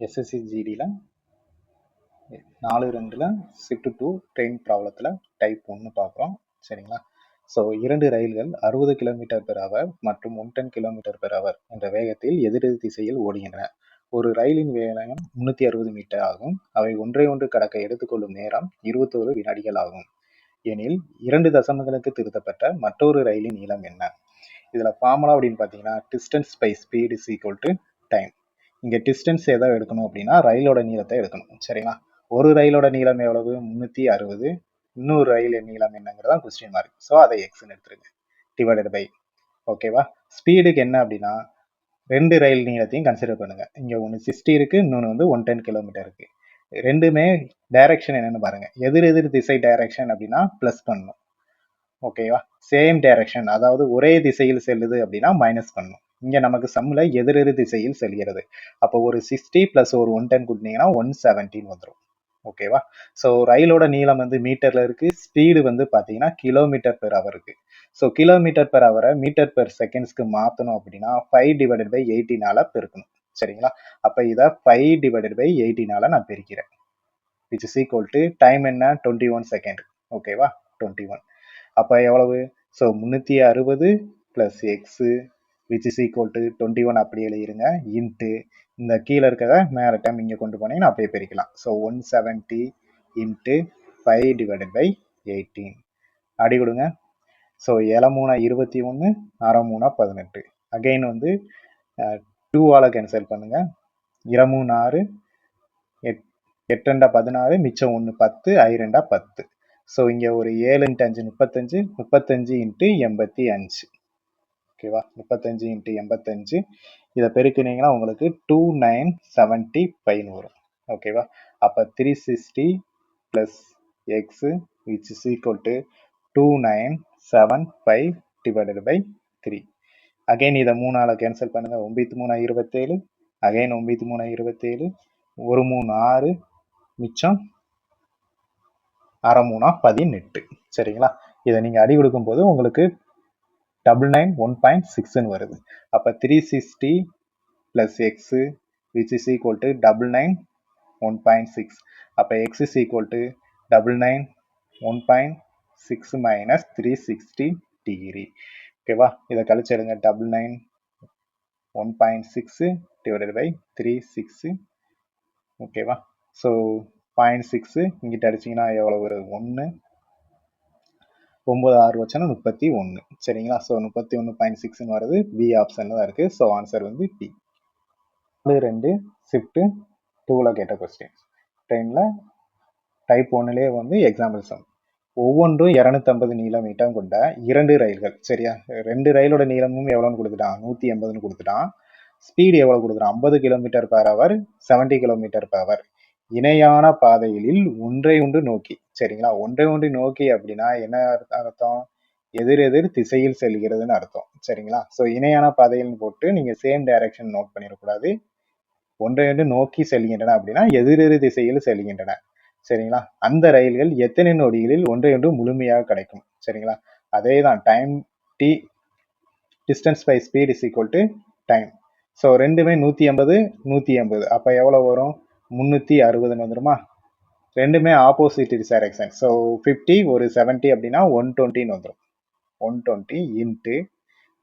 SSC ஜிடியில் 4-2 shift 2 train ப்ராப்ளத்தில் type 1 பார்க்குறோம். சரிங்களா? ஸோ 2 ரயில்கள் 60 km/h மற்றும் 110 km/h என்ற வேகத்தில் எதிரெதிர் திசையில் ஓடுகின்றன. ஒரு ரயிலின் வேகம் 360 மீட்டர் ஆகும். அவை ஒன்றை ஒன்று கடக்க எடுத்துக்கொள்ளும் நேரம் 21 வினாடிகள் ஆகும். எனில் 2 தசமங்களுக்கு திருத்தப்பட்ட மற்றொரு ரயிலின் நீளம் என்ன? இதில் ஃபார்முலா அப்படின்னு பார்த்தீங்கன்னா distance by speed is equal to time. இங்கே டிஸ்டன்ஸ் எதை எடுக்கணும் அப்படின்னா ரயிலோட நீளத்தை எடுக்கணும். சரிங்களா? ஒரு ரயிலோட நீளம் எவ்வளவு? 360. இன்னொரு ரயில் நீளம் என்னங்கிறதா கொஸ்டின் மார்க். ஸோ அதை எக்ஸ்ன்னு எடுத்துருங்க. டிவைடட் பை, ஓகேவா? ஸ்பீடுக்கு என்ன அப்படின்னா 2 ரயில் நீளத்தையும் கன்சிடர் பண்ணுங்க. இங்கே ஒன்று 60 இருக்கு, இன்னொன்று வந்து 110 km இருக்கு. ரெண்டுமே டைரக்ஷன் என்னன்னு பாருங்க. எதிர் திசை டைரக்ஷன் அப்படின்னா பிளஸ் பண்ணணும். ஓகேவா? சேம் டைரக்ஷன், அதாவது ஒரே திசையில் செல்லுது அப்படின்னா மைனஸ் பண்ணணும். இங்க நமக்கு சம்முல எதிரெதிர் திசையில் செல்கிறது. அப்போ ஒரு 60 பிளஸ் ஒரு 110 கூட்டினீங்கன்னா 117 வந்துடும். ஓகேவா? ஸோ ரயிலோட நீளம் வந்து மீட்டர்ல இருக்கு, ஸ்பீடு வந்து பார்த்தீங்கன்னா km/h இருக்கு. ஸோ km/h மீட்டர் பெர் செகண்ட்ஸ்க்கு மாற்றணும் அப்படின்னா 5/18 பெருக்கணும். சரிங்களா? அப்போ இதை 5/18 நான் பெருக்கிறேன். Which is equal to time என்ன? 21 செகண்ட். ஓகேவா? 21. அப்போ எவ்வளவு? So 360 plus x which is equal to 21 அப்படியே எழுதிருங்க. இன்ட்டு இந்த கீழே இருக்கிறத மேலே டைம் இங்கே கொண்டு போனீங்கன்னா அப்படியே பெருக்கலாம். ஸோ 170 இன்ட்டு 5/18 அடி கொடுங்க. ஸோ 7×3 21, 6×3 18. அகெயின் வந்து 2ஆல் கேன்சல் பண்ணுங்க. 2×3 6, 8×2 16, மிச்சம் 1 10, I2 10. ஸோ இங்கே ஒரு 7×5 35, 35 இன்ட்டு 85. ஓகேவா? 35 இன்ட்டு 85 இதை பெருக்கினீங்கன்னா உங்களுக்கு 2975 வரும். ஓகேவா? அப்போ 360 plus x which is equal to 2975 divided by 3. Again இதை 3ஆல் கேன்சல் பண்ணுங்க. 9×3 27, அகைன் 9×3 27, 1×3 6, மிச்சம் 6×3 18. சரிங்களா? இதை நீங்க அடி கொடுக்கும் போது உங்களுக்கு 991.6 வருது. அப்ப 360 plus X which is equal to 991.6. அப்ப X is equal to 991.6 minus 360 degree. ஓகேவா? இதை கழிச்சு எடுங்க. 991.6 டிவைடட் பை 360. ஓகேவா? ஸோ 0.6 இங்கிட்ட அடிச்சிங்கன்னா எவ்வளோ வருது? 1, 9 6 வச்சோன்னா 31. சரிங்களா? ஸோ 31.6 வருது. பி ஆப்ஷன்ல தான் இருக்கு. ஸோ ஆன்சர் வந்து பி. 2 ஷிஃப்ட் 2ல கேட்ட கொஸ்டின். ட்ரெயினில் டைப் 1லேயே வந்து எக்ஸாம்பிள் சம். ஒவ்வொன்றும் 250 நீளம் மீட்டம் கொண்ட 2 ரயில்கள். சரியா? 2 ரயிலோட நீளமும் எவ்வளோன்னு கொடுத்துட்டான்? 180ன்னு கொடுத்துட்டான். ஸ்பீடு எவ்வளோ கொடுக்குறான்? 50 km/h, 70 km/h. இணையான பாதைகளில் ஒன்றை ஒன்று நோக்கி. சரிங்களா? ஒன்றை ஒன்று நோக்கி அப்படின்னா என்ன அர்த்தம்? எதிரெதிர் திசையில் செல்கிறதுன்னு அர்த்தம். சரிங்களா? ஸோ இணையான பாதையில் போட்டு நீங்க சேம் டைரக்ஷன் நோட் பண்ணிடக்கூடாது. ஒன்றை ஒன்று நோக்கி செல்கின்றன அப்படின்னா எதிரெதிர் திசையில் செல்கின்றன. சரிங்களா? அந்த ரயில்கள் எத்தனை நொடிகளில் ஒன்றை ஒன்று முழுமையாக கிடைக்கும்? சரிங்களா? அதே தான் time T distance by speed is equal to time. So ரெண்டுமே 180 180. அப்போ எவ்வளோ வரும்? 360 வந்துருமா? ரெண்டுமே ஆப்போசிட் டைரக்ஷன். ஸோ 50 ஒரு 70 அப்படின்னா 120 வந்துடும். 120 இன்ட்டு,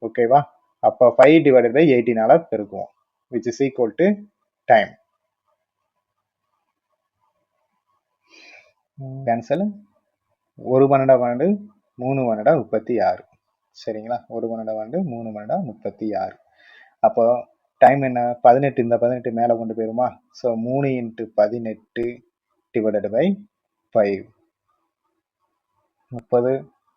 ஓகேவா? அப்போ 5/18 பெருக்குவோம் which is equal to time. Cancel. 1 12 12, 3 12 36. சரிங்களா? 1 12 12, 3 12 36. அப்போ டைம் என்ன? 18. இந்த 18 மேலே கொண்டு போயிருமா? So 3 into 18 divided by 5. 30,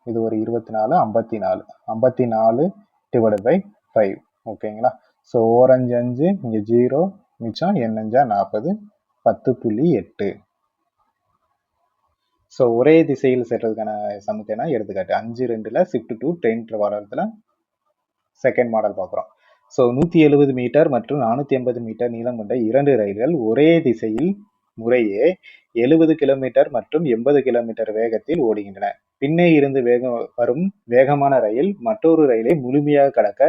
இது ஒரு 24, 54. 54 டிவைடட் பை 5. ஓகேங்களா? ஸோ 1 5 5, இங்கே 0, மிச்சம் n 5 40, 10.8. ஸோ ஒரே திசையில் செல்றதுக்கான சமக்கு என்ன? எடுத்துக்காட்டு 5-2ல ஷிஃப்ட் 2 ட்ரெயின் ப்ராப்ளத்தில் செகண்ட் மாடல் பார்க்குறோம். ஸோ 170 மீட்டர் மற்றும் 480 மீட்டர் நீளம் கொண்ட 2 ரயில்கள் ஒரே திசையில் முறையே 70 கிலோமீட்டர் மற்றும் 80 கிலோமீட்டர் வேகத்தில் ஓடுகின்றன. பின்னே இருந்து வரும் வேகமான ரயில் மற்றொரு ரயிலை முழுமையாக கடக்க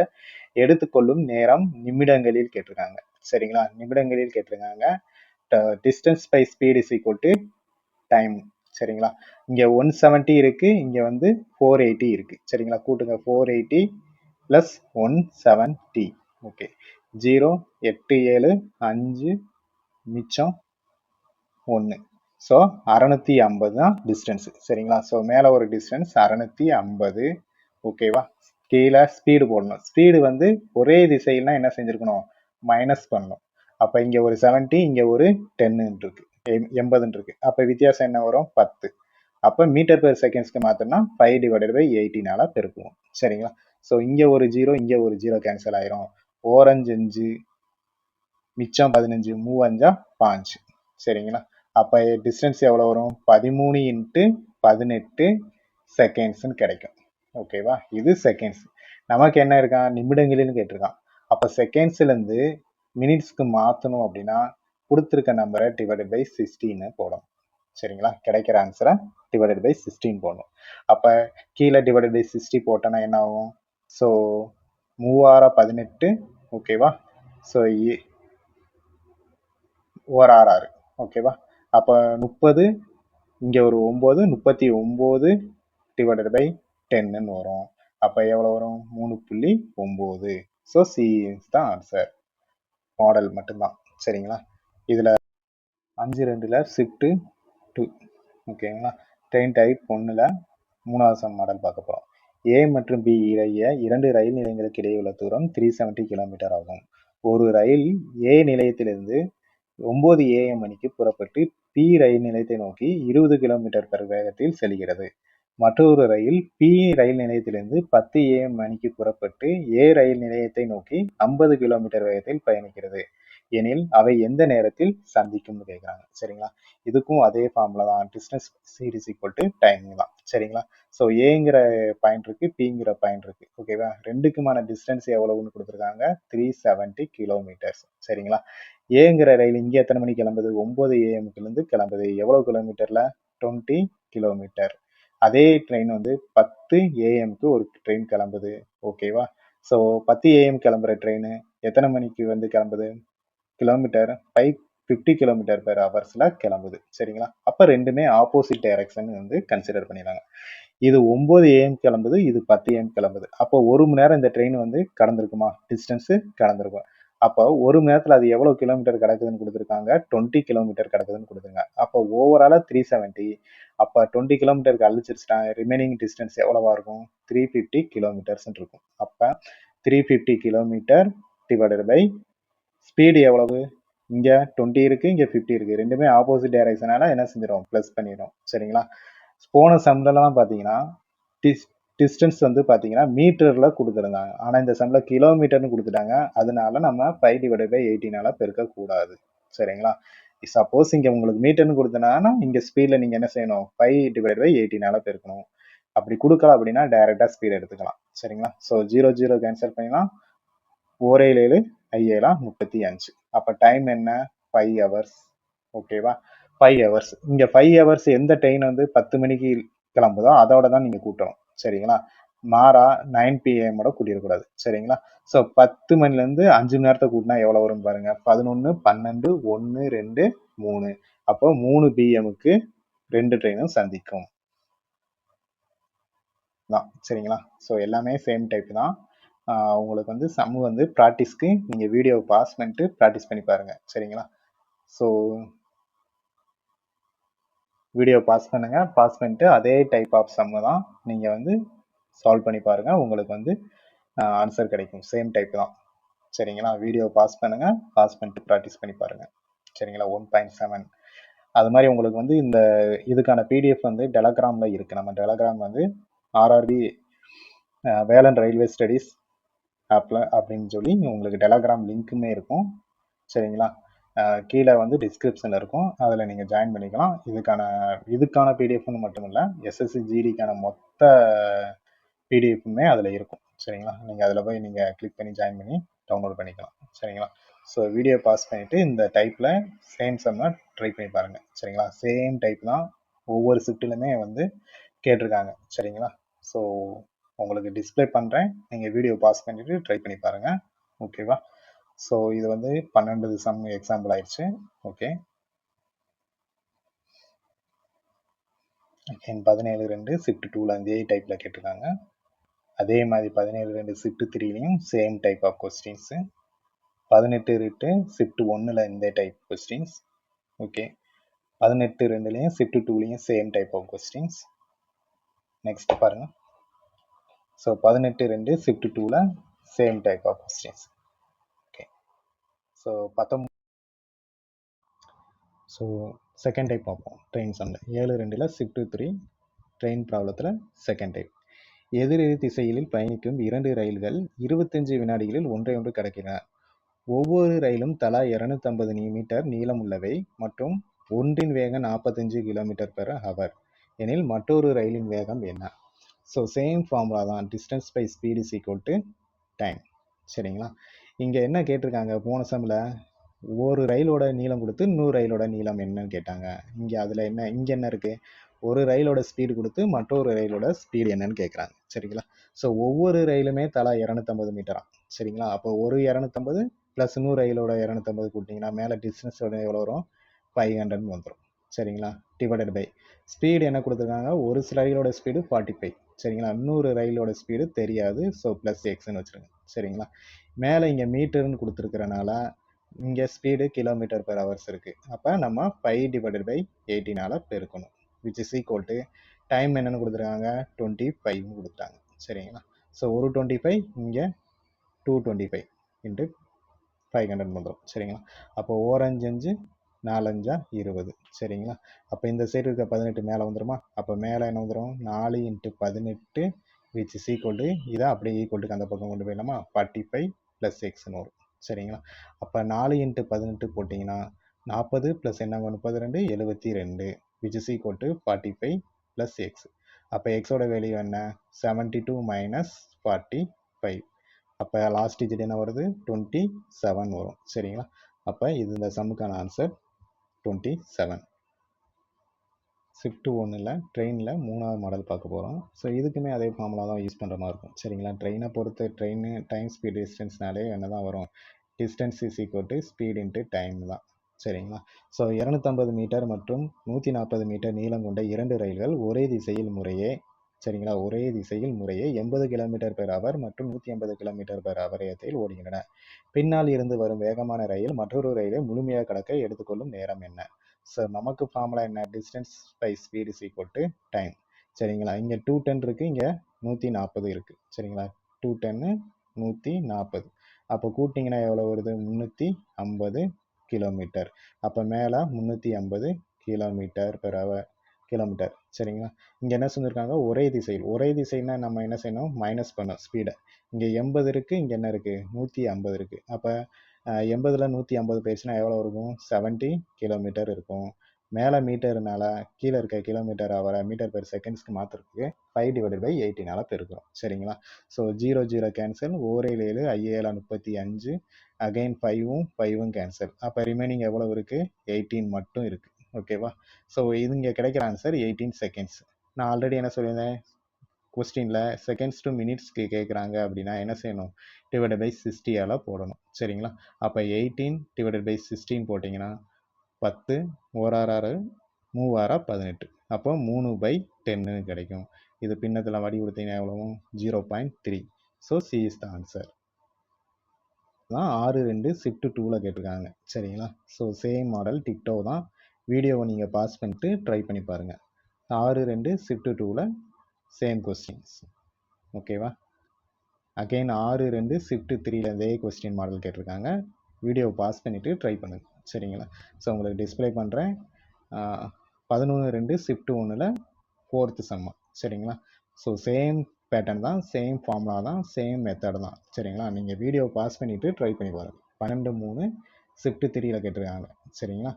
எடுத்துக்கொள்ளும் நேரம் நிமிடங்களில் கேட்டிருக்காங்க. சரிங்களா? நிமிடங்களில் கேட்டிருக்காங்க. Distance by speed is equal to time. சரிங்களா? இங்க 170 இருக்கு, இங்க வந்து 480 இருக்கு. சரிங்களா? கூட்டுங்க 480 பிளஸ் 170. ஓகே. 0 8 7 5 மிச்சம் 1. ஸோ 650 தான் டிஸ்டன்ஸ். சரிங்களா? ஸோ மேலே ஒரு டிஸ்டன்ஸ் 650. ஓகேவா? கீழே ஸ்பீடு போடணும். ஸ்பீடு வந்து ஒரே திசையில்னா என்ன செஞ்சிருக்கணும்? மைனஸ் பண்ணணும். அப்போ இங்கே ஒரு 70, இங்கே ஒரு 10 இருக்கு, 80 இருக்கு. அப்போ வித்தியாசம் என்ன வரும்? 10. அப்போ மீட்டர் பெர் செகண்ட்ஸ்க்கு மாற்றோம்னா 5/80 பெருக்குவோம். சரிங்களா? ஸோ இங்கே ஒரு 0, இங்கே ஒரு 0 கேன்சல் ஆயிரும். ஓரஞ்சு 5 மிச்சம் 15, 3 5. சரிங்களா? அப்போ டிஸ்டன்ஸ் எவ்வளோ வரும்? 13 × 18 செகண்ட்ஸ்ன்னு கிடைக்கும். ஓகேவா? இது செகண்ட்ஸ். நமக்கு என்ன இருக்கான்? நிமிடங்களில்னு கேட்டிருக்கான். அப்போ செகண்ட்ஸ்லேருந்து மினிட்ஸ்க்கு மாற்றணும் அப்படின்னா கொடுத்துருக்க நம்பரை டிவைடட் பை 16 போடணும். சரிங்களா? கிடைக்கிற ஆன்சரை டிவைடட் பை 16 போடணும். அப்போ கீழே டிவைடட் பை 60 போட்டோன்னா என்ன ஆகும்? ஸோ 3 18. ஓகேவா? ஸோ ஒரு 6 ஓகேவா? அப்போ 30, இங்கே ஒரு 9, 39 டிவைடட் பை 10ன்னு வரும். அப்போ எவ்வளோ வரும்? 3.9. ஸோ சி இஸ் தான் ஆன்சர். மாடல் மட்டும்தான். சரிங்களா? இதில் 5-2ல் ஷிஃப்ட்டு 2. ஓகேங்களா? ட்ரெயின் டைப் 1ல் 3வது சம் மாடல் பார்க்க போகிறோம். ஏ மற்றும் பி இடையே 2 ரயில் நிலையங்களுக்கு இடையே உள்ள தூரம் 370 கிலோமீட்டர் ஆகும். ஒரு ரயில் ஏ நிலையத்திலிருந்து 9 AM மணிக்கு புறப்பட்டு பி ரயில் நிலையத்தை நோக்கி 20 கிலோமீட்டர் வேகத்தில் செல்கிறது. மற்றொரு ரயில் பி ரயில் நிலையத்திலிருந்து 10 AM மணிக்கு புறப்பட்டு ஏ ரயில் நிலையத்தை நோக்கி 50 கிலோமீட்டர் வேகத்தில் பயணிக்கிறது எனில் அவை எந்த நேரத்தில் சந்திக்கும்னு கேட்குறாங்க. சரிங்களா? இதுக்கும் அதே ஃபார்முலா தான். Distance speed is equal to timing தான். சரிங்களா? ஸோ ஏங்கிற பாயிண்ட் இருக்கு, பிங்கிற பாயிண்ட் இருக்கு. ஓகேவா? ரெண்டுக்குமான டிஸ்டன்ஸ் எவ்வளவுன்னு கொடுத்துருக்காங்க? 370 கிலோமீட்டர்ஸ். சரிங்களா? ஏங்கிற ரயில் இங்கே எத்தனை மணிக்கு கிளம்புது? 9 AM கிளம்புது. எவ்வளவு கிலோமீட்டர்ல? 20 கிலோமீட்டர். அதே ட்ரெயின் வந்து 10 AM ஒரு ட்ரெயின் கிளம்புது. ஓகேவா? ஸோ 10 AM கிளம்புற ட்ரெயின் எத்தனை மணிக்கு வந்து கிளம்புது? கிலோமீட்டர் 550 கிலோமீட்டர் பெர் ஹவர்ஸ்ல கிளம்புது. சரிங்களா? அப்ப ரெண்டுமே ஆப்போசிட் டைரக்ஷன் வந்து கன்சிடர் பண்ணிடுறாங்க. இது 9 AM கிளம்புது, இது 10 AM கிளம்புது. அப்போ 1 மணி நேரம் இந்த ட்ரெயின் வந்து கடந்திருக்குமா? டிஸ்டன்ஸ் கடந்திருக்கும். அப்போ 1 மணி நேரத்துல அது எவ்வளவு கிலோமீட்டர் கிடக்குதுன்னு கொடுத்துருக்காங்க? 20 கிலோமீட்டர் கிடக்குதுன்னு கொடுத்துருங்க. அப்போ ஓவராலா 370. அப்போ 20 கிலோமீட்டருக்கு அழிச்சிருச்சுட்டா ரிமைனிங் டிஸ்டன்ஸ் எவ்வளவா இருக்கும்? 350 கிலோமீட்டர்ஸ் இருக்கும். அப்ப 350 கிலோமீட்டர் டிவைடட் பை ஸ்பீடு எவ்வளவு? இங்க 20 இருக்கு, இங்க 50 இருக்கு. ரெண்டுமே ஆப்போசிட் டைரக்ஷனால என்ன செஞ்சிடும்? பிளஸ் பண்ணிடும். சரிங்களா? போன சம்லலாம் பார்த்தீங்கன்னா டிஸ்டன்ஸ் வந்து பார்த்தீங்கன்னா மீட்டர்ல கொடுத்துருந்தாங்க. ஆனால் இந்த சம்ல கிலோமீட்டர்னு கொடுத்துட்டாங்க. அதனால நம்ம 5/18 பெருக்கக்கூடாது. சரிங்களா? சப்போஸ் இங்கே உங்களுக்கு மீட்டர்னு கொடுத்தனாங்கன்னா இங்கே ஸ்பீடில் நீங்கள் என்ன செய்யணும்? 5/18 பெருக்கணும். அப்படி கொடுக்கல அப்படின்னா டைரெக்டாக ஸ்பீட் எடுத்துக்கலாம். சரிங்களா? ஸோ 0 0 கேன்சல் பண்ணிக்கலாம். 4 7 7 5 35. அப்போ டைம் என்ன? 5 ஹவர்ஸ். ஓகேவா? 5 ஹவர்ஸ். இங்கே 5 ஹவர்ஸ் எந்த ட்ரெயின் வந்து 10 மணிக்கு கிளம்புதோ அதோட தான் நீங்கள் கூட்டணும். சரிங்களா? மாறா 9 PM கூட்டிடக்கூடாது. சரிங்களா? ஸோ 10 மணிலேருந்து 5 மணி நேரத்தை கூட்டினா எவ்வளோ வரும் பாருங்க? 11 12 1 2 3. அப்போ 3 PMக்கு 2 ட்ரெயினும் சந்திக்கும் தான். சரிங்களா? ஸோ எல்லாமே சேம் டைப் தான். உங்களுக்கு வந்து சம் வந்து ப்ராக்டிஸ்க்கு நீங்கள் வீடியோவை பாஸ் பண்ணிட்டு ப்ராக்டிஸ் பண்ணி பாருங்கள். சரிங்களா? ஸோ வீடியோ பாஸ் பண்ணுங்க. பாஸ் பண்ணிட்டு அதே டைப் ஆஃப் சம்மு தான் நீங்கள் வந்து சால்வ் பண்ணி பாருங்கள். உங்களுக்கு வந்து ஆன்சர் கிடைக்கும். சேம் டைப் தான். சரிங்களா? வீடியோ பாஸ் பண்ணுங்க. பாஸ் பண்ணிட்டு ப்ராக்டிஸ் பண்ணி பாருங்கள். சரிங்களா? 1.7 அது மாதிரி உங்களுக்கு வந்து இந்த இதுக்கான பிடிஎஃப் வந்து டெலகிராமில் இருக்குது. நம்ம டெலகிராம் வந்து ஆர்ஆர்பி வேலன் ரயில்வே ஸ்டடீஸ் ஆப்பில் அப்படின்னு சொல்லி உங்களுக்கு டெலகிராம் லிங்க்குமே இருக்கும். சரிங்களா? கீழே வந்து டிஸ்கிரிப்ஷனில் இருக்கும். அதில் நீங்கள் ஜாயின் பண்ணிக்கலாம். இதுக்கான பிடிஎஃப்னு மட்டும் இல்லை, எஸ்எஸ்சி ஜிடிக்கான மொத்த பிடிஎஃப்புமே அதில் இருக்கும். சரிங்களா? நீங்கள் அதில் போய் நீங்கள் கிளிக் பண்ணி ஜாயின் பண்ணி டவுன்லோட் பண்ணிக்கலாம். சரிங்களா? ஸோ வீடியோ பாஸ் பண்ணிவிட்டு இந்த டைப்பில் சேம் சம்மை ட்ரை பண்ணி பாருங்கள். சரிங்களா? சேம் டைப் தான் ஒவ்வொரு ஷிஃப்ட்லையுமே வந்து கேட்டிருக்காங்க. சரிங்களா? ஸோ உங்களுக்கு டிஸ்பிளே பண்ணுறேன். நீங்கள் வீடியோ பாஸ் பண்ணிவிட்டு ட்ரை பண்ணி பாருங்கள். ஓகேவா? ஸோ இது வந்து 12 சம் எக்ஸாம்பிள் ஆயிடுச்சு. ஓகே, 17(2) ஷிஃப்ட் 2ல இதே டைப்ல கேட்டிருக்காங்க. அதே மாதிரி 17(2) ஷிஃப்ட் 3லையும் same type of questions. 18(2) shift 1ல இந்த டைப் கொஸ்டின்ஸ். ஓகே, 18(2)லையும் ஷிஃப்ட் 2லையும் same type of questions. Next பாருங்க. ஸோ 18(2) ஷிஃப்ட் 2ல same type of questions. Okay, so 19. So second type பார்ப்போம். ட்ரெயின் சம்மில் 7(2)ல் ஷிஃப்ட் 3 ட்ரெயின் ப்ராப்ளத்தில் செகண்ட் டைப். எதிரெதிர் திசையில் பயணிக்கும் 2 ரயில்கள் 25 வினாடிகளில் ஒன்றை ஒன்று கடக்கின்றன. ஒவ்வொரு ரயிலும் தலா 250 மீட்டர் நீளம் உள்ளவை மற்றும் ஒன்றின் வேகம் 45 km/h எனில் மற்றொரு ரயிலின் வேகம் என்ன? ஸோ சேம் ஃபார்முலா தான், distance by speed is equal to time. சரிங்களா? இங்கே என்ன கேட்டிருக்காங்க, போன சம்மில் ஒரு ரயிலோட நீளம் கொடுத்து இன்னொரு ரயிலோட நீளம் என்னன்னு கேட்டாங்க. இங்கே அதில் என்ன, இங்கே என்ன இருக்குது, ஒரு ரயிலோட ஸ்பீடு கொடுத்து மற்றொரு ரயிலோட ஸ்பீடு என்னன்னு கேட்குறாங்க. சரிங்களா? ஸோ ஒவ்வொரு ரயிலுமே தலா 250 மீட்டரா. சரிங்களா? அப்போ ஒரு 250 ப்ளஸ் இன்னொரு ரயிலோட 250 கூட்டிங்கன்னா மேலே டிஸ்டன்ஸோட எவ்வளோ வரும், 500 வந்துடும். சரிங்களா? டிவைடட் பை ஸ்பீடு என்ன கொடுத்துருக்காங்க, ஒரு ரயிலோட ஸ்பீடு 45. சரிங்களா? இன்னொரு ரயிலோட ஸ்பீடு தெரியாது, ஸோ ப்ளஸ் எக்ஸ்ன்னு வச்சுருங்க. சரிங்களா? மேலே இங்கே மீட்டர்னு கொடுத்துருக்கிறனால இங்கே ஸ்பீடு km/h இருக்குது. அப்போ நம்ம 5/18 பெருக்கணும், which is equal to time என்னென்னு கொடுத்துருக்காங்க, 25 கொடுத்துட்டாங்க. சரிங்களா? ஸோ ஒரு 25 இங்கே 225 இன்ட்டு 500 வந்துடும். சரிங்களா? அப்போ ஓரஞ்சு 4×5 20. சரிங்களா? அப்போ இந்த சைடு இருக்க 18 மேலே வந்துடுமா, அப்போ மேலே என்ன வந்துடும், 4 × 18 விச் இஸ் ஈக்குவல் டு, இதை அப்படியே ஈக்குவல் டுக்கு அந்த பக்கம் கொண்டு போயிடலாமா, 45 + x வரும். சரிங்களா? அப்போ 4 × 18 போட்டிங்கன்னா 40 + என்னங்க 32 72 which is equal to 45 + x. அப்போ எக்ஸோட வேல்யூ என்ன, 72 - 45. அப்போ லாஸ்ட் டிஜிட் என்ன வருது, 27 வரும். சரிங்களா? அப்போ இது இந்த சம்முக்கான ஆன்சர் 27. ஷிஃப்ட் 1ல் ட்ரெயினில் 3வது மாடல் பார்க்க போகிறோம். ஸோ இதுக்குமே அதே ஃபார்முலா தான் யூஸ் பண்ணுற மாதிரி இருக்கும். சரிங்களா? ட்ரெயினை பொறுத்து ட்ரெயின் டைம் ஸ்பீட் டிஸ்டன்ஸ்னாலே என்ன தான் வரும், distance is equal to speed into time தான். சரிங்களா? ஸோ 250 மீட்டர் மற்றும் 140 மீட்டர் நீளம் கொண்ட 2 ரயில்கள் ஒரே திசையில் முறையே, சரிங்களா, ஒரே திசையில் முறையே 80 km/h மற்றும் 180 km/h வேகத்தில் ஓடுகின்றன. பின்னால் இருந்து வரும் வேகமான ரயில் மற்றொரு ரயிலை முழுமையாக கடக்க எடுத்துக்கொள்ளும் நேரம் என்ன? ஸோ நமக்கு ஃபார்முலா என்ன, distance by speed is equal to time. சரிங்களா? இங்கே 210 இருக்குது, இங்கே 140 இருக்குது. சரிங்களா? 210 140. அப்போ கூட்டிங்கன்னா எவ்வளோ வருது, 350 கிலோமீட்டர். அப்போ மேலே 350 km/h. சரிங்களா? இங்கே என்ன சொல்லியிருக்காங்க, ஒரே திசையில். ஒரே திசைன்னா நம்ம என்ன செய்யணும், மைனஸ் பண்ணோம் ஸ்பீடை. இங்கே 80 இருக்குது, இங்கே என்ன இருக்குது, 150 இருக்குது. அப்போ 80ல் 150 போயிடுச்சுன்னா எவ்வளோ இருக்கும், 70 கிலோமீட்டர் இருக்கும். மேலே மீட்டர்னால கீழே இருக்க கிலோமீட்டர் மீட்டர்/செகண்ட்ஸ்க்கு மாற்றுறதுக்கு 5/18 பெருக்கிறோம். சரிங்களா? ஸோ 0 0 கேன்சல், 4 7 7 35, அகைன் 5ம் 5ம் கேன்சல். அப்போ ரிமைனிங் எவ்வளோ இருக்குது, 18 மட்டும் இருக்குது. ஓகேவா? ஸோ இது இங்கே கிடைக்கிற ஆன்சர் 18 செகண்ட்ஸ். நான் ஆல்ரெடி என்ன சொல்லியிருந்தேன், கொஸ்டினில் செகண்ட்ஸ் டு மினிட்ஸ்க்கு கேட்குறாங்க அப்படின்னா என்ன செய்யணும், /60 போடணும். சரிங்களா? அப்போ 18 / 16 போட்டிங்கன்னா 10 1 6 3 18. அப்போ 3/10 கிடைக்கும். இது பின்னத்தில் வடி கொடுத்தீங்கன்னா எவ்வளோ, 0.3. So C is the answer. தான் 6(2) ஷிஃப்ட் 2ல் கேட்டிருக்காங்க. சரிங்களா? ஸோ சேம் மாடல் டிக்டோ தான். வீடியோவை நீங்கள் பாஸ் பண்ணிட்டு ட்ரை பண்ணி பாருங்கள். 6(2) ஷிஃப்ட் 2ல் சேம் கொஸ்டின்ஸ். ஓகேவா? அகெயின் 6(2) ஷிஃப்ட் 3ல் இதே கொஸ்டின் மாடல் கேட்டிருக்காங்க. வீடியோவை பாஸ் பண்ணிவிட்டு ட்ரை பண்ணுங்கள். சரிங்களா? ஸோ உங்களுக்கு டிஸ்பிளே பண்ணுறேன். 11(2) ஷிஃப்ட் 1ல் 4th சம்மா. சரிங்களா? ஸோ சேம் பேட்டர்ன் தான், சேம் ஃபார்முலா தான், சேம் மெத்தட் தான். சரிங்களா? நீங்கள் வீடியோ பாஸ் பண்ணிவிட்டு ட்ரை பண்ணி பாருங்கள். 12(3) ஷிஃப்ட் 3ல் கேட்டிருக்காங்க. சரிங்களா?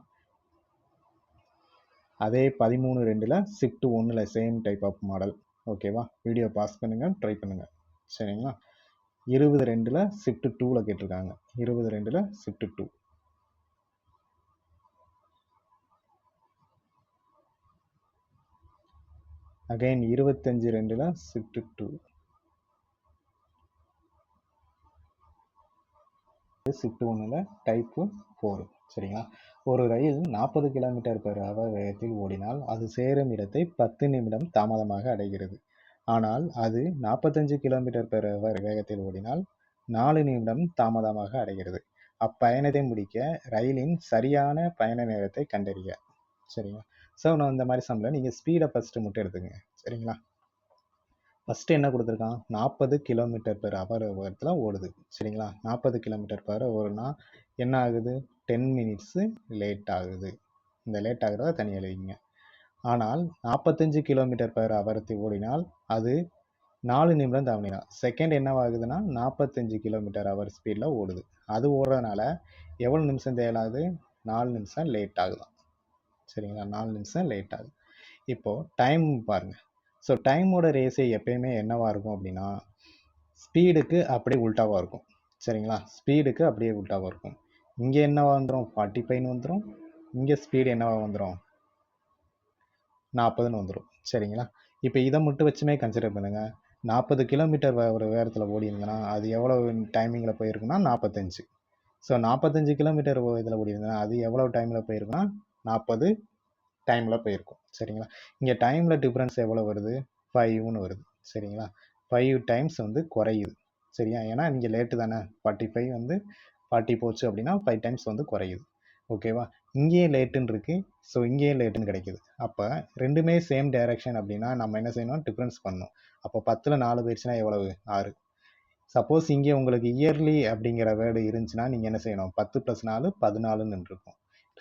அதே 13(2)ல் ஷிஃப்ட் 1ல் சேம் டைப் ஆஃப் மாடல். ஓகேவா? வீடியோ பாஸ் பண்ணுங்கள், ட்ரை பண்ணுங்கள். சரிங்களா? 22(2)ல் ஷிஃப்ட் 2ல் கேட்டிருக்காங்க. 22(2)ல் ஷிஃப்ட் 2. அகைன் 25(2)ல் ஷிஃப்ட் 2. ஷிஃப்ட் 1ல் டைப்பு 4. சரிங்களா? ஒரு ரயில் 40 km/h வேகத்தில் ஓடினால் அது சேரும் இடத்தை 10 நிமிடம் தாமதமாக அடைகிறது. ஆனால் அது 45 km/h வேகத்தில் ஓடினால் 4 நிமிடம் தாமதமாக அடைகிறது. அப்பயணத்தை முடிக்க ரயிலின் சரியான பயண நேரத்தை கண்டறிக. சரிங்களா? ஸோ நான் இந்த மாதிரி சம்மில் நீங்கள் ஸ்பீடை ஃபஸ்ட்டு மட்டும் எடுத்துக்கங்க. சரிங்களா? ஃபஸ்ட்டு என்ன கொடுத்துருக்கான், 40 km/h வேகத்தில் ஓடுது. சரிங்களா? 40 km/h ஓடுனா என்ன ஆகுது, 10 மினிட்ஸு லேட் ஆகுது. இந்த லேட் ஆகுறத தனியாக எழுதிங்க. ஆனால் 45 km/h ஓடினால் அது 4 நிமிடம் தாமதினா செகண்ட் என்னவாகுதுன்னா 45 km/h ஸ்பீடில் ஓடுது. அது ஓடுறதுனால எவ்வளோ நிமிஷம் தேவையாகுது, 4 நிமிஷம் லேட் ஆகுதான். சரிங்களா? 4 நிமிஷம் லேட் ஆகுது. இப்போது டைம் பாருங்கள். ஸோ டைமோட ரேஸை எப்பயுமே என்னவாக இருக்கும் அப்படின்னா ஸ்பீடுக்கு அப்படியே உல்ட்டாவாக இருக்கும். சரிங்களா? ஸ்பீடுக்கு அப்படியே உல்ட்டாவாக இருக்கும். இங்கே என்னவா வந்துடும், 45ன்னு வந்துடும். இங்கே ஸ்பீடு என்னவா வந்துடும், 40ன்னு வந்துடும். சரிங்களா? இப்போ இதை மட்டும் வச்சுமே கன்சிடர் பண்ணுங்கள். 40 கிலோமீட்டர் ஒரு வேகத்தில் ஓடி இருந்ததுன்னா அது எவ்வளோ டைமிங்கில் போயிருக்குன்னா 45. ஸோ 45 கிலோமீட்டர் இதில் ஓடி இருந்ததுன்னா அது எவ்வளோ டைமில் போயிருக்குன்னா 40 டைமில் போயிருக்கும். சரிங்களா? இங்கே டைமில் டிஃப்ரென்ஸ் எவ்வளோ வருது, 5ன்னு வருது. சரிங்களா? 5 டைம்ஸ் வந்து குறையுது. சரியா? ஏன்னா இங்கே லேட்டு தானே, 45 வந்து 40 போச்சு அப்படின்னா 5 டைம்ஸ் வந்து குறையுது. ஓகேவா? இங்கேயே லேட்டுன்னு இருக்குது. ஸோ இங்கேயே லேட்டுன்னு கிடைக்குது. அப்போ ரெண்டுமே சேம் டைரக்ஷன் அப்படின்னா நம்ம என்ன செய்யணும், டிஃப்ரென்ஸ் பண்ணணும். அப்போ 10ல் 4 போயிடுச்சுன்னா எவ்வளவு, 6. சப்போஸ் இங்கே உங்களுக்கு இயர்லி அப்படிங்கிற வேர்டு இருந்துச்சுன்னா நீங்கள் என்ன செய்யணும், 10 + 4 14ன்னு இருக்கும்.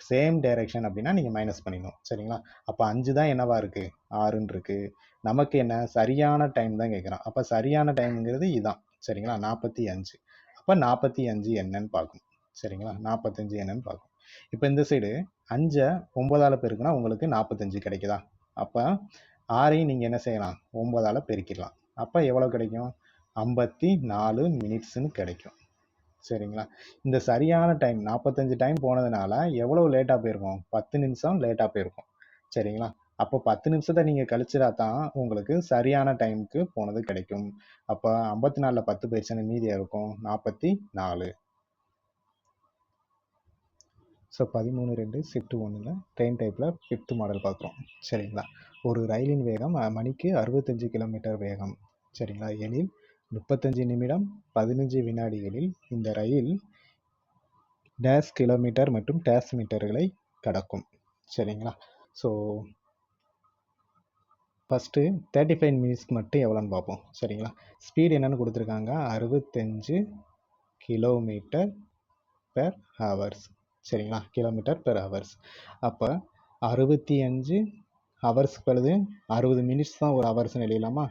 சேம் டைரக்ஷன் அப்படின்னா நீங்கள் மைனஸ் பண்ணிடணும். சரிங்களா? அப்போ 5 தான் என்னவா இருக்குது, 6ன்னு இருக்குது. நமக்கு என்ன சரியான டைம் தான் கேட்குறான். அப்போ சரியான டைமுங்கிறது இதுதான். சரிங்களா? 45. அப்போ 45 என்னன்னு பார்க்கணும். சரிங்களா? 45 என்னன்னு பார்க்கணும். இப்போ இந்த சைடு 5 9ஆல் பெருக்குனா உங்களுக்கு 45 கிடைக்குதா? அப்போ 6ஐயும் நீங்கள் என்ன செய்யலாம், 9ஆல் பெருக்கிடலாம். அப்போ எவ்வளோ கிடைக்கும், 54 மினிட்ஸ்ன்னு கிடைக்கும். சரிங்களா? இந்த சரியான டைம் 45 டைம் போனதுனால எவ்வளோ லேட்டாக போயிருக்கும், 10 நிமிஷம் லேட்டாக போயிருக்கும். சரிங்களா? அப்போ 10 நிமிஷத்தை நீங்கள் கழிச்சிடா தான் உங்களுக்கு சரியான டைமுக்கு போனது கிடைக்கும். அப்போ 54ல் 10 போயிடுச்சுன்னு மீதியாக இருக்கும் 44. ஸோ 13.2 ஷிஃப்ட் 1ல் ட்ரெயின் டைப்பில் 5th மாடல் பார்க்குறோம். சரிங்களா? ஒரு ரயிலின் வேகம் மணிக்கு 65 கிலோமீட்டர் வேகம். சரிங்களா? எனில் 35 நிமிடம் 15 வினாடிகளில் இந்த ரயில் டேஷ் கிலோமீட்டர் மற்றும் டேஷ் மீட்டர்களை கடக்கும். சரிங்களா? ஸோ ஃபஸ்ட்டு 35 மினிட்ஸ்க்கு மட்டும் எவ்வளோன்னு பார்ப்போம். சரிங்களா? ஸ்பீடு என்னென்னு கொடுத்துருக்காங்க, 65 km/h. சரிங்களா? km/h. அப்போ 65 ஹவர்ஸ்க்கு பழுது 60 மினிட்ஸ் தான் ஒரு ஹவர்ஸ்ன்னு எழுதலாமா?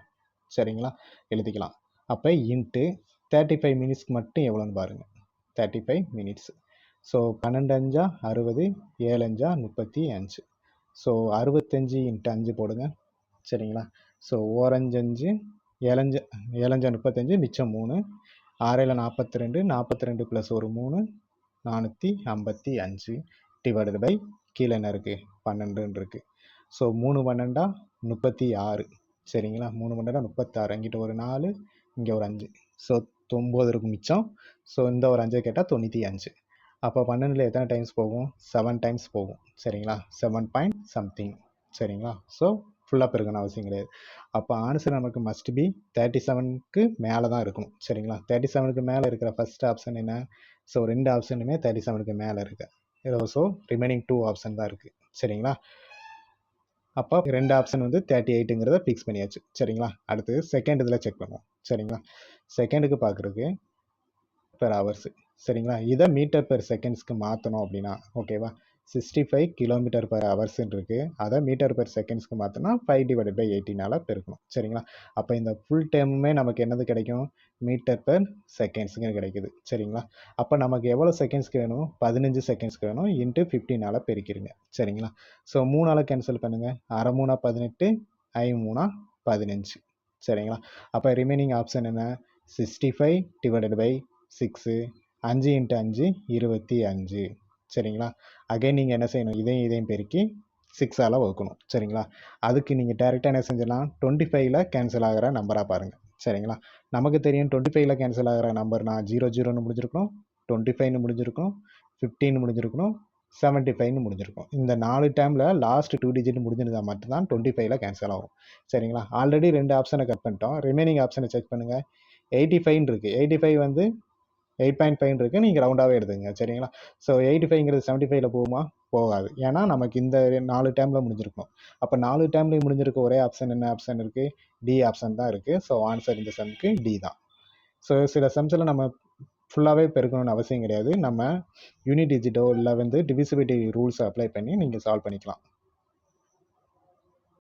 சரிங்களா? எழுதிக்கலாம். அப்போ இன்ட்டு 35 மினிட்ஸ்க்கு மட்டும் எவ்வளோன்னு பாருங்கள், 35 மினிட்ஸ். ஸோ 12 5 60, 7 5 35. ஸோ 65 × 5 போடுங்க. சரிங்களா? ஸோ 1 5 5, 7 5 35, மிச்சம் 3, 6 42, 42 + ஒரு 3, 455 டிவைடட் பை கீழே என்ன இருக்குது, 12ன்னு இருக்குது. ஸோ 3 12 36. சரிங்களா? 3 12 36. இங்கிட்ட ஒரு 4, இங்கே ஒரு 5. ஸோ 9 இருக்கும் மிச்சம். ஸோ இந்த ஒரு 5 கேட்டால் 95. அப்போ 12ல் எத்தனை டைம்ஸ் போகும், 7 டைம்ஸ் போகும். சரிங்களா? 7 பாயிண்ட் சம்திங். சரிங்களா? ஸோ ஃபுல்லாக பெருக்கணும் அவசியம் கிடையாது. அப்போ ஆன்சர் நமக்கு மஸ்ட் பி 37க்கு மேலே தான் இருக்கணும். சரிங்களா? 37க்கு மேலே இருக்கிற ஃபஸ்ட் ஆப்ஷன் என்ன, ஸோ 2 ஆப்ஷனுமே 37க்கு மேலே இருக்கு. ஸோ ரிமைனிங் 2 ஆப்ஷன் தான் இருக்குது. சரிங்களா? அப்போ 2 ஆப்ஷன் வந்து 38ங்கிறத ஃபிக்ஸ் பண்ணியாச்சு. சரிங்களா? அடுத்து செகண்ட் இதில் செக் பண்ணுவோம். சரிங்களா? செகண்டுக்கு பார்க்குறதுக்கு பெர் ஹவர்ஸு. சரிங்களா? இதை மீட்டர் பெர் செகண்ட்ஸ்க்கு மாற்றணும் அப்படின்னா ஓகேவா, 65 km/h இருக்குது. அதை மீட்டர் பெர் செகண்ட்ஸ்க்கு மாற்றினா 5/18 பெருக்கணும். சரிங்களா? அப்போ இந்த ஃபுல் டேர்முமே நமக்கு என்னது கிடைக்கும், மீட்டர் பெர் செகண்ட்ஸுங்க கிடைக்குது. சரிங்களா? அப்போ நமக்கு எவ்வளோ செகண்ட்ஸ்க்கு வேணும், 15 செகண்ட்ஸ்க்கு வேணும். இன்ட்டு 15ஆல் பெருக்கிடுங்க. சரிங்களா? ஸோ 3ஆல் கேன்சல் பண்ணுங்கள். 6 3 18, 5 3 15. சரிங்களா? அப்போ ரிமைனிங் ஆப்ஷன் என்ன, 65 / 6, 5 × 5 25. சரிங்களா? அகைன் நீங்கள் என்ன செய்யணும், இதையும் பெருக்கி 6ஆல் வகுக்கணும். சரிங்களா? அதுக்கு நீங்கள் டேரெக்டாக என்ன செஞ்சிடலாம், 25ல் கேன்சல் ஆகிற நம்பராக பாருங்கள். சரிங்களா? நமக்கு தெரியும் 25ல் கேன்சல் ஆகிற நம்பர்னா 0 0ன்னு முடிஞ்சிருக்கணும். 25ன்னு முடிஞ்சிருக்கும், 15 முடிஞ்சிருக்கணும், 75ன்னு முடிஞ்சிருக்கும். இந்த 4 டேர்மில் லாஸ்ட் 2 டிஜிட் முடிஞ்சிருந்தா மட்டும்தான் 25ல கேன்சல் ஆகும். சரிங்களா? ஆல்ரெடி 2 ஆப்ஷனை கட் பண்ணிட்டோம். ரிமைனிங் ஆப்ஷனை செக் பண்ணுங்கள். 85 இருக்குது. 85 வந்து 8.5 இருக்குது. நீங்கள் ரவுண்டாகவே எடுத்துங்க. சரிங்களா? ஸோ 85ங்கிறது 75ல போகுமா? போகாது. ஏன்னா நமக்கு இந்த 4 டேர்மில் முடிஞ்சிருக்கும். அப்போ 4 டேர்ம்லேயும் முடிஞ்சிருக்க ஒரே ஆப்ஷன் என்ன ஆப்ஷன் இருக்குது? டி ஆப்ஷன் தான் இருக்குது. ஸோ ஆன்சர் இந்த சம்க்கு டி தான். ஸோ சில சம்ஸில் நம்ம ஃபுல்லாகவே பெருக்கணும்னு அவசியம் கிடையாது. நம்ம யூனிட் டிஜிட்டோ இல்லை வந்து டிவிசிபிலிட்டி ரூல்ஸை அப்ளை பண்ணி நீங்கள் சால்வ் பண்ணிக்கலாம்.